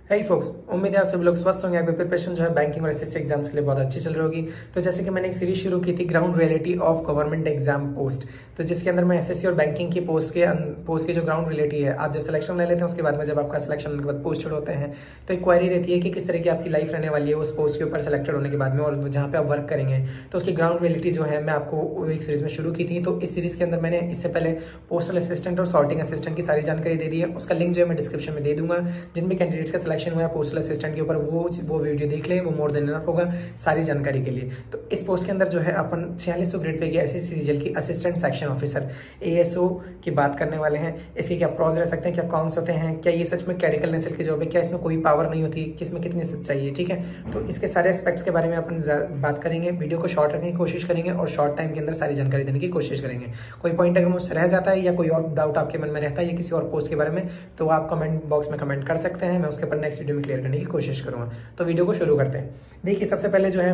हे focus, उम्मीद है आप सभी लोग स्वस्थ होंगे। आपकी प्रिपरेशन जो है बैंकिंग और एसएससी एग्जाम्स के लिए बहुत अच्छी चल रही होगी। तो जैसे कि मैंने एक सीरीज शुरू की थी ground reality of government exam post, तो जिसके अंदर मैं एसएससी और बैंकिंग की पोस्ट की जो ग्राउंड रियलिटी है, आप जब सिलेक्शन ले लेते हैं उसके बाद में जब आपका सिलेक्शन होने के बाद पोस्टेड होते हैं तो एक क्वेरी रहती है कि किस तरह की आपकी लाइफ रहने वाली है उस पोस्ट के ऊपर सेलेक्टेड होने के बाद में, और जहाँ पे आप वर्क करेंगे तो उसकी ग्राउंड रियलिटी जो है मैं आपको एक सीरीज में शुरू की थी। तो इस सीरीज के अंदर मैंने इससे पहले पोस्टल असिस्टेंट और सॉर्टिंग असिस्टेंट की सारी जानकारी दे दी है। उसका लिंक जो है मैं डिस्क्रिप्शन में दे दूंगा। जिन भी कैंडिडेट्स का सिलेक्शन हुआ है पोस्टल असिस्टेंट के ऊपर वो वीडियो देख लें, वो मोर देन इनफ होगा सारी जानकारी के लिए। तो इस पोस्ट के अंदर जो है अपन 4600 ग्रेड पे की एसएससी सीजीएल की असिस्टेंट सेक्शन ऑफिसर एएसओ की बात करने वाले हैं। इसके क्या प्रॉज रह सकते हैं, क्या कॉन्स होते हैं, क्या ये सच में क्लरिकल नेचर की जॉब है, क्या इसमें कोई पावर नहीं होती, किसमें कितनी सच्चाई है, ठीक है। तो इसके सारे एस्पेक्ट्स के बारे में अपन बात करेंगे। वीडियो को शॉर्ट रखने की कोशिश करेंगे और शॉर्ट टाइम के अंदर सारी जानकारी देने की कोशिश करेंगे। कोई पॉइंट अगर मुझसे रह जाता है या कोई और डाउट आपके मन में रहता है या किसी और पोस्ट के बारे में, तो आप कमेंट बॉक्स में कमेंट कर सकते हैं। मैं उसके ऊपर नेक्स्ट वीडियो में क्लियर करने की कोशिश करूंगा। तो वीडियो को शुरू करते हैं। देखिए, सबसे पहले जो है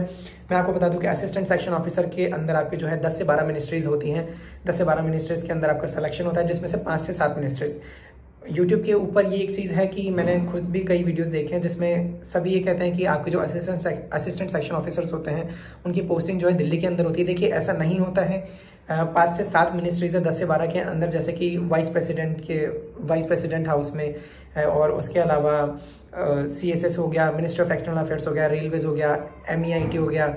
मैं आपको बता दूं कि असिस्टेंट सेक्शन ऑफिसर के अंदर आपकी जो है 10 से 12 मिनिस्ट्रीज होती हैं। 10 से 12 मिनिस्ट्रीज के अंदर आपका सिलेक्शन होता है, जिसमें से 5 से 7 मिनिस्ट्रीज। यूट्यूब के ऊपर ये एक चीज़ है कि मैंने खुद भी कई वीडियोस देखे हैं जिसमें सभी ये कहते हैं कि आपके जो असिस्टेंट सेक्शन ऑफिसर्स होते हैं उनकी पोस्टिंग जो है दिल्ली के अंदर होती है। देखिए, ऐसा नहीं होता है। 5 से 7 मिनिस्ट्रीज है 10 से 12 के अंदर, जैसे कि वाइस प्रेसिडेंट हाउस में, और उसके अलावा CSS हो गया, मिनिस्टर ऑफ एक्सटर्नल अफेयर्स हो गया, रेलवेज हो गया, MEIT हो गया,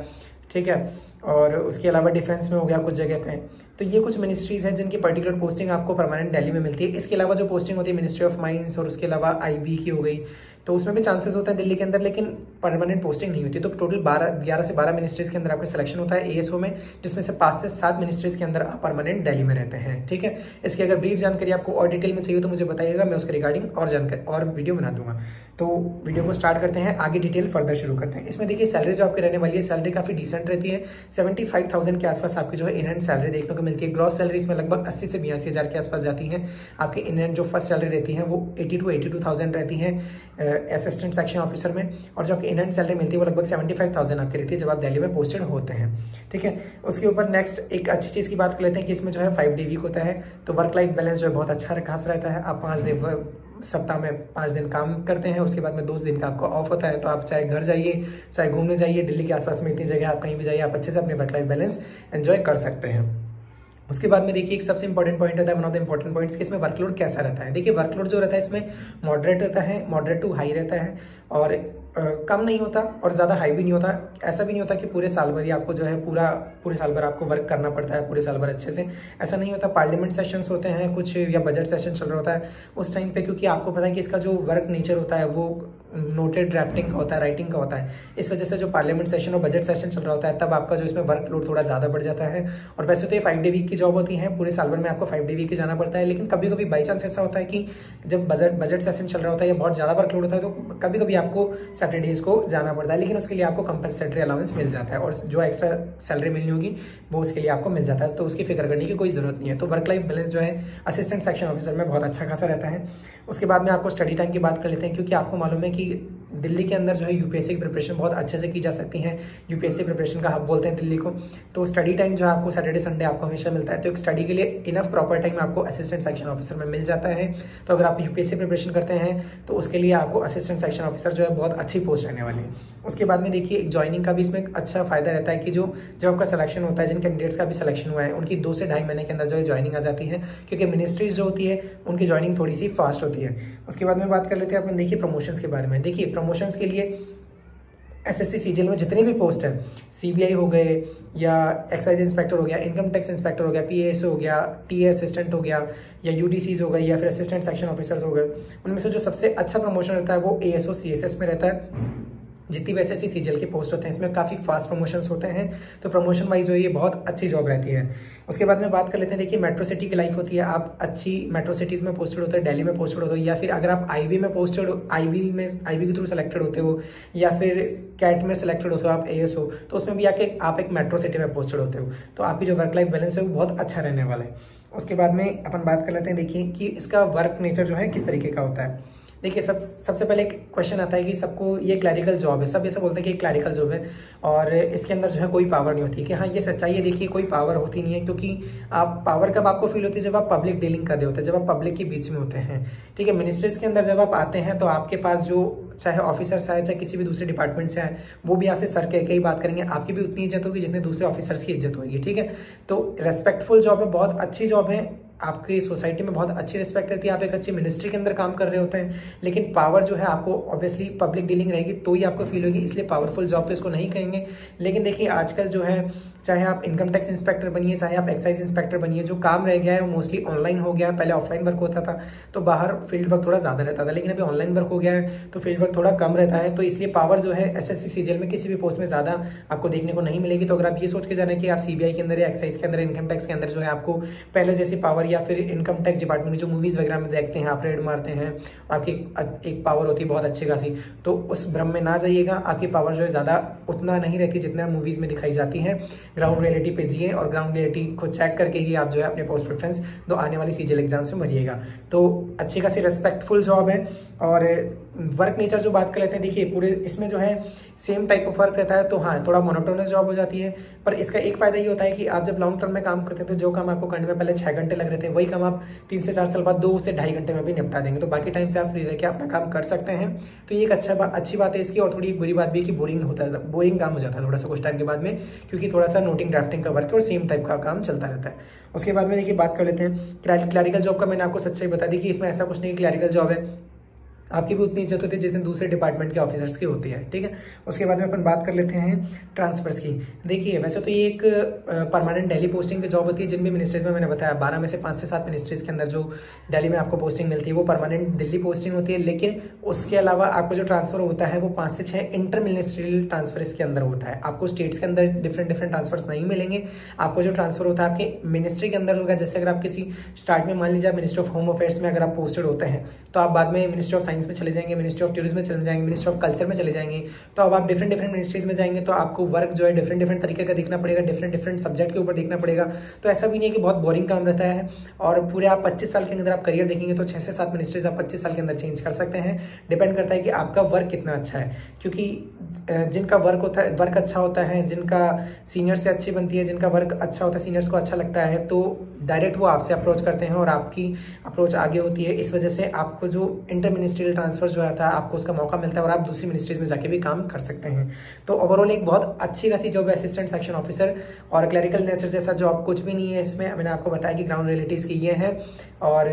ठीक है, और उसके अलावा डिफेंस में हो गया कुछ जगह पे। तो ये कुछ मिनिस्ट्रीज हैं जिनकी पर्टिकुलर पोस्टिंग आपको परमानेंट दिल्ली में मिलती है। इसके अलावा जो पोस्टिंग होती है मिनिस्ट्री ऑफ माइंस और उसके अलावा IB की हो गई, तो उसमें भी चांसेस होता है दिल्ली के अंदर, लेकिन परमानेंट पोस्टिंग नहीं होती। तो टोटल 11 से 12 मिनिस्ट्रीज के अंदर आपका सिलेक्शन होता है ASO में, जिसमें से 5 से 7 मिनिस्ट्रीज के अंदर आप परमानेंट दिल्ली में रहते हैं, ठीक है। इसकी अगर ब्रीफ जानकारी आपको और डिटेल में चाहिए तो मुझे बताइएगा, मैं उसके रिगार्डिंग और जानकारी और वीडियो बना दूंगा। तो वीडियो को स्टार्ट करते हैं, आगे डिटेल फर्दर शुरू करते हैं। इसमें देखिए सैलरी जो आपकी रहने वाली है, सैलरी काफी डिसेंट रहती है। 75,000 के आसपास आपकी जो है इन हैंड सैलरी देखने को मिलती है। ग्रॉस सैलरी इसमें लगभग 80 से 82 हज़ार के आसपास जाती है। आपकी इन हैंड जो फर्स्ट सैलरी रहती है वो 80 to 82,000 रहती है असिस्टेंट सेक्शन ऑफिसर में, और जो आपकी इन हैंड सैलरी मिलती है वो लगभग 75,000 आपकी रहती है जब आप दिल्ली में पोस्टेड होते हैं, ठीक है। उसके ऊपर नेक्स्ट एक अच्छी चीज़ की बात कर लेते हैं कि इसमें जो है 5 डे वीक होता है। तो वर्क लाइफ बैलेंस जो है बहुत अच्छा खास रहता है। आप 5 दिन सप्ताह में 5 दिन काम करते हैं, उसके बाद में 2 दिन का आपको ऑफ होता है। तो आप चाहे घर जाइए, चाहे घूमने जाइए, दिल्ली के आसपास में इतनी जगह आप कहीं भी जाइए, आप अच्छे से अपने वर्क लाइफ बैलेंस एंजॉय कर सकते हैं। उसके बाद में देखिए एक सबसे इंपॉर्टेंट पॉइंट रहता है, one of the important points, कि इसमें वर्कलोड कैसा रहता है। देखिए, वर्कलोड जो रहता है इसमें मॉडरेट रहता है, मॉडरेट टू हाई रहता है, और कम नहीं होता और ज़्यादा हाई भी नहीं होता। ऐसा भी नहीं होता कि पूरे साल भर ही आपको जो है पूरे साल भर आपको वर्क करना पड़ता है पूरे साल भर अच्छे से, ऐसा नहीं होता। पार्लियामेंट सेशंस होते हैं कुछ, या बजट सेशन चल रहा होता है उस टाइम पे, क्योंकि आपको पता है कि इसका जो वर्क नेचर होता है वो नोटेड ड्राफ्टिंग का होता है, राइटिंग का होता है। इस वजह से जो पार्लियामेंट सेशन और बजट सेशन चल रहा होता है तब आपका जो इसमें वर्कलोड थोड़ा ज़्यादा बढ़ जाता है। और वैसे तो ये 5 डे वीक की जॉब होती है, पूरे साल भर में आपको 5 डे वीक ही जाना पड़ता है, लेकिन कभी कभी बाई चांस ऐसा होता है कि जब बजट सेशन चल रहा होता है या बहुत ज़्यादा वर्कलोड होता है तो कभी कभी आपको सैटरडेज को जाना पड़ता है, लेकिन उसके लिए आपको कंपनसेटरी अलाउंस मिल जाता है और जो एक्स्ट्रा सैलरी मिलनी होगी वो उसके लिए आपको मिल जाता है। तो उसकी फिक्र करने की कोई जरूरत नहीं है। तो वर्क लाइफ बैलेंस जो है असिस्टेंट सेक्शन ऑफिसर में बहुत अच्छा खासा रहता है। उसके बाद में आपको स्टडी टाइम की बात कर लेते हैं, क्योंकि आपको मालूम है कि दिल्ली के अंदर जो है यूपीएससी की प्रिपरेशन बहुत अच्छे से की जा सकती है। यूपीएससी प्रिपरेशन का हब बोलते हैं दिल्ली को। तो स्टडी टाइम जो है आपको सैटरडे संडे आपको हमेशा मिलता है। तो एक स्टडी के लिए इनफ प्रॉपर टाइम आपको असिस्टेंट सेक्शन ऑफिसर में मिल जाता है। तो अगर आप यूपीएससी प्रिपरेशन करते हैं तो उसके लिए आपको असिस्टेंट सेक्शन ऑफिसर जो है बहुत अच्छी पोस्ट रहने वाली है। उसके बाद में देखिए ज्वाइनिंग का भी इसमें एक अच्छा फायदा रहता है कि जब आपका सिलेक्शन होता है, जिन कैंडिडेट्स का भी सिलेक्शन हुआ है उनकी 2 से ढाई महीने के अंदर जो है ज्वाइनिंग आ जाती है, क्योंकि मिनिस्ट्रीज जो होती है उनकी ज्वाइनिंग थोड़ी सी फास्ट होती है। उसके बाद में बात कर लेते हैं अपन, देखिए प्रमोशंस के बारे में। देखिए प्रमोशंस के लिए एसएससी सीजीएल में जितनी भी पोस्ट है, CBI हो गए या एक्साइज इंस्पेक्टर हो गया, इनकम टैक्स इंस्पेक्टर हो गया, PAS हो गया, TA असिस्टेंट हो गया, या UDCs हो गए, या फिर असिस्टेंट सेक्शन ऑफिसर्स हो गए, उनमें से जो सबसे अच्छा प्रमोशन रहता है वो ASO CSS में रहता है। जितनी भी एसएससी सीजीएल के पोस्ट होते हैं इसमें काफ़ी फास्ट प्रमोशंस होते हैं। तो प्रमोशन वाइज जो है ये बहुत अच्छी जॉब रहती है। उसके बाद में बात कर लेते हैं, देखिए मेट्रो सिटी की लाइफ होती है। आप अच्छी मेट्रो सिटीज़ में पोस्टेड होते हैं, दिल्ली में पोस्टेड होते हो, या फिर अगर आप IB में पोस्टेड IB के थ्रू सेलेक्टेड होते हो, या फिर कैट में सेलेक्टेड होते हो आप ASO, तो उसमें भी आके आप एक मेट्रो सिटी में पोस्टेड होते हो। तो आपकी जो वर्क लाइफ बैलेंस है वो बहुत अच्छा रहने वाला है। उसके बाद में अपन बात कर लेते हैं, देखिए कि इसका वर्क नेचर जो है किस तरीके का होता है। देखिए सबसे पहले एक क्वेश्चन आता है कि सबको ये क्लैरिकल जॉब है, सब ऐसा बोलते हैं कि क्लैरिकल जॉब है और इसके अंदर जो है कोई पावर नहीं होती। कि हाँ ये सच्चाई है, देखिए कोई पावर होती नहीं है, क्योंकि आप पावर कब आपको फील होती है जब आप पब्लिक डीलिंग कर रहे होते हैं, जब आप पब्लिक के बीच में होते हैं। ठीक है, मिनिस्ट्रीज के अंदर जब आप आते हैं तो आपके पास जो चाहे ऑफिसर्स आए चाहे किसी भी दूसरे डिपार्टमेंट से आए, वो भी आपसे सर कह के ही बात करेंगे, आपकी भी उतनी इज्जत होगी जितने दूसरे ऑफिसर्स की इज्जत होगी, ठीक है। तो रेस्पेक्टफुल जॉब है, बहुत अच्छी जॉब है, आपकी सोसाइटी में बहुत अच्छी रिस्पेक्ट रहती है, आप एक अच्छी मिनिस्ट्री के अंदर काम कर रहे होते हैं, लेकिन पावर जो है आपको ऑब्वियसली पब्लिक डीलिंग रहेगी तो ही आपको फील होगी, इसलिए पावरफुल जॉब तो इसको नहीं कहेंगे। लेकिन देखिए आजकल जो है, चाहे आप इनकम टैक्स इंस्पेक्टर बनिए, चाहे आप एक्साइज इंस्पेक्टर बनिए, जो काम रह गया है वो मोस्टली ऑनलाइन हो गया है। पहले ऑफलाइन वर्क होता था तो बाहर फील्ड वर्क थोड़ा ज़्यादा रहता था, लेकिन अभी ऑनलाइन वर्क हो गया है तो फील्ड वर्क थोड़ा कम रहता है, तो इसलिए पावर जो है एसएससी सीजीएल में किसी भी पोस्ट में ज़्यादा आपको देखने को नहीं मिलेगी। तो अगर आप ये सोच के जा रहे हैं कि आप सीबीआई के अंदर या एक्साइज के अंदर, इनकम टैक्स के अंदर जो है आपको पहले जैसी पावर, या फिर इनकम टैक्स डिपार्टमेंट में जो मूवीज़ वगैरह में देखते हैं आप रेड मारते हैं, आपकी एक पावर होती है बहुत अच्छी खासी, तो उस भ्रम में ना जाइएगा। आपकी पावर जो है ज़्यादा उतना नहीं रहती जितना मूवीज़ में दिखाई जाती है। ग्राउंड रियलिटी पे जिए और ग्राउंड रियलिटी को चेक करके ही आप जो है अपने पोस्ट प्रेफरेंस दो आने वाली सीजीएल एग्जाम्स में भरिएगा। तो अच्छी खासी रेस्पेक्टफुल जॉब है। और वर्क नेचर जो बात कर लेते हैं, देखिए पूरे इसमें जो है सेम टाइप ऑफ वर्क रहता है, तो हाँ थोड़ा मोनोटोनस जॉब हो जाती है, पर इसका एक फायदा ये होता है कि आप जब लॉन्ग टर्म में काम करते हैं तो जो काम आपको करने में पहले 6 घंटे लग रहे थे, वही काम आप 3 से 4 साल बाद 2 से ढाई घंटे में भी निपटा देंगे, तो बाकी टाइम पे आप फ्री रह के अपना काम कर सकते हैं। तो ये एक अच्छी बात है इसकी। और थोड़ी बुरी बात भी है कि बोरिंग होता है, बोरिंग काम हो जाता है थोड़ा सा कुछ टाइम के बाद में, क्योंकि थोड़ा सा नोटिंग ड्राफ्टिंग का वर्क है और सेम टाइप का काम चलता रहता है। उसके बाद में देखिए बात कर लेते हैं क्लैरिकल जॉब का। मैंने आपको सच्चाई बता दी कि इसमें ऐसा कुछ नहीं, क्लैरिकल जॉब है आपकी भी उतनी इज्जत होती है जैसे दूसरे डिपार्टमेंट के ऑफिसर्स की होती है, ठीक है। उसके बाद में अपन बात कर लेते हैं ट्रांसफर्स की। देखिए वैसे तो ये एक परमानेंट दिल्ली पोस्टिंग की जॉब होती है, जिन भी मिनिस्ट्रीज में मैंने बताया 12 में से 5 से 7 मिनिस्ट्रीज के अंदर जो दिल्ली में आपको पोस्टिंग मिलती है वो परमानेंट दिल्ली पोस्टिंग होती है। लेकिन उसके अलावा आपको जो ट्रांसफर होता है वो 5 से 6 इंटर मिनिस्ट्रियल ट्रांसफर इसके अंदर होता है। आपको स्टेट्स के अंदर डिफरेंट ट्रांसफर्स नहीं मिलेंगे, आपको जो ट्रांसफर होता है आपके मिनिस्ट्री के अंदर होगा। जैसे अगर आप किसी स्टार्ट में मान लीजिए आप मिनिस्ट्री ऑफ होम अफेयर्स में अगर आप पोस्टेड होते हैं तो आप बाद में मिनिस्ट्री ऑफ साइंस में चले जाएंगे, मिनिस्ट्री ऑफ टूरिज्म में चले जाएंगे, मिनिस्ट्री ऑफ कल्चर में चले जाएंगे। तो अब आप डिफरेंट मिनिस्ट्रीज में जाएंगे तो आपको वर्क जो है डिफरेंट तरीके का देखना पड़ेगा, डिफरेंट सब्जेक्ट के ऊपर देखना पड़ेगा। तो ऐसा भी नहीं है कि बहुत बोरिंग काम रहता है। और पूरे आप 25 साल के अंदर आप करियर देखेंगे तो 6 से 7 मिनिस्ट्रीज आप 25 साल के अंदर चेंज कर सकते हैं। डिपेंड करता है कि आपका वर्क कितना अच्छा है, क्योंकि जिनका वर्क अच्छा होता है, जिनका सीनियर से अच्छी बनती है, जिनका वर्क अच्छा होता है, सीनियर्स को अच्छा लगता है, तो डायरेक्ट वो आपसे अप्रोच करते हैं और आपकी अप्रोच आगे होती है। इस वजह से आपको जो इंटर मिनिस्ट्रियल ट्रांसफर जो आता है आपको उसका मौका मिलता है और आप दूसरी मिनिस्ट्रीज में जाके भी काम कर सकते हैं। तो ओवरऑल एक बहुत अच्छी खासी जॉब है असिस्टेंट सेक्शन ऑफिसर। और क्लरिकल नेचर जैसा जॉब कुछ भी नहीं है इसमें। मैंने आपको बताया कि ग्राउंड रियलिटीज़ की ये है, और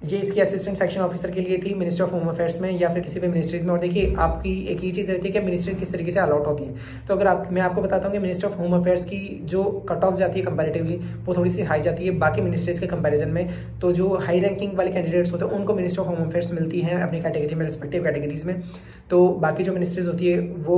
ये इसकी असिस्टेंट सेक्शन ऑफिसर के लिए थी मिनिस्ट्री ऑफ होम अफेयर्स में या फिर किसी भी मिनिस्ट्रीज में। और देखिए आपकी एक ही चीज़ रहती है कि मिनिस्ट्री किस तरीके से अलॉट होती है। तो अगर मैं आपको बताता हूँ कि मिनिस्ट्री ऑफ होम अफेयर्स की जो कट ऑफ जाती है कंपैरेटिवली वो थोड़ी सी हाई जाती है बाकी मिनिस्ट्रीज के कंपैरिजन में। तो जो हाई रैंकिंग वाले कैंडिडेट्स होते हैं उनको मिनिस्ट्री ऑफ होम अफेयर्स मिलती है अपनी कैटेगरी में, रिस्पेक्टिव कैटेगरीज में। तो बाकी जो मिनिस्ट्रीज होती है वो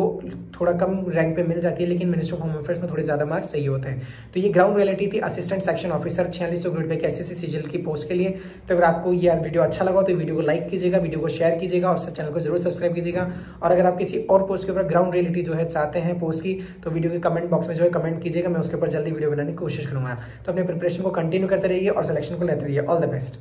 थोड़ा कम रैंक पे मिल जाती है, लेकिन मिनिस्ट्री ऑफ होम अफेयर्स में थोड़े ज़्यादा मार्क्स चाहिए होते हैं। तो ये ग्राउंड रियलिटी थी assistant section officer 4600 grade pay SSC CGL की पोस्ट के लिए। तो अगर आपको ये वीडियो अच्छा लगा तो वीडियो को लाइक कीजिएगा, वीडियो को शेयर कीजिएगा और चैनल को जरूर सब्सक्राइब कीजिएगा। और अगर आप किसी और पोस्ट के ऊपर ग्राउंड रियलिटी जो है चाहते हैं पोस्ट की, तो वीडियो के कमेंट बॉक्स में जो है कमेंट कीजिएगा, मैं उसके ऊपर जल्दी वीडियो बनाने की कोशिश करूंगा। तो अपने प्रिपरेशन को कंटिन्यू करते रहिए और सिलेक्शन को लेते रहिए। All the best.